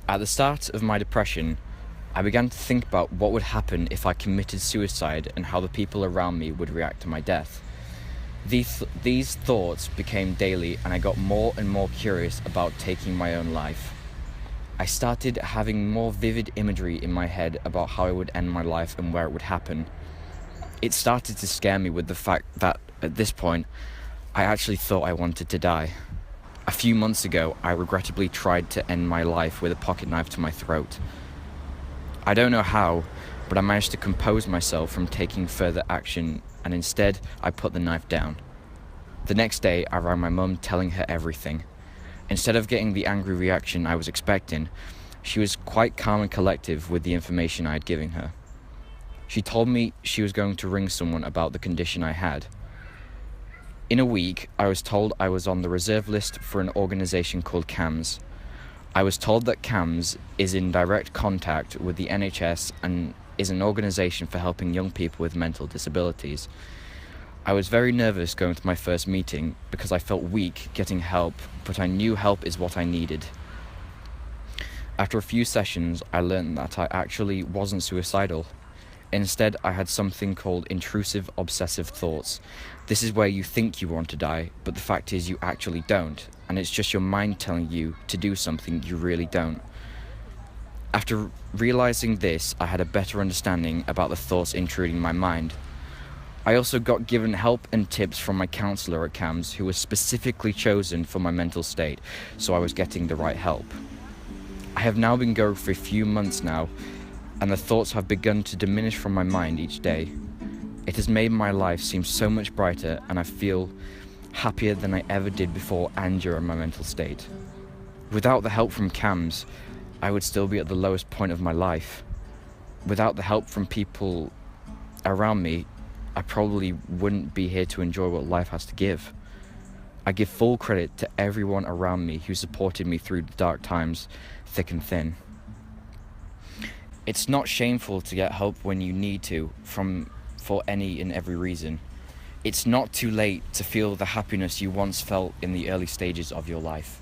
At the start of my depression, I began to think about what would happen if I committed suicide and how the people around me would react to my death. These thoughts became daily, and I got more and more curious about taking my own life. I started having more vivid imagery in my head about how I would end my life and where it would happen. It started to scare me with the fact that, at this point, I actually thought I wanted to die. A few months ago, I regrettably tried to end my life with a pocket knife to my throat. I don't know how, but I managed to compose myself from taking further action, and instead I put the knife down. The next day, I rang my mum telling her everything. Instead of getting the angry reaction I was expecting, she was quite calm and collective with the information I had given her. She told me she was going to ring someone about the condition I had. In a week, I was told I was on the reserve list for an organisation called CAMS. I was told that CAMS is in direct contact with the NHS and is an organisation for helping young people with mental disabilities. I was very nervous going to my first meeting because I felt weak getting help, but I knew help is what I needed. After a few sessions, I learned that I actually wasn't suicidal. Instead, I had something called intrusive obsessive thoughts. This is where you think you want to die, but the fact is you actually don't, and it's just your mind telling you to do something you really don't. After realizing this, I had a better understanding about the thoughts intruding my mind. I also got given help and tips from my counsellor at CAMS, who was specifically chosen for my mental state, so I was getting the right help. I have now been going for a few months now, and the thoughts have begun to diminish from my mind each day. It has made my life seem so much brighter, and I feel happier than I ever did before and during my mental state. Without the help from CAMS, I would still be at the lowest point of my life. Without the help from people around me, I probably wouldn't be here to enjoy what life has to give. I give full credit to everyone around me who supported me through the dark times, thick and thin. It's not shameful to get help when you need to, for any and every reason. It's not too late to feel the happiness you once felt in the early stages of your life.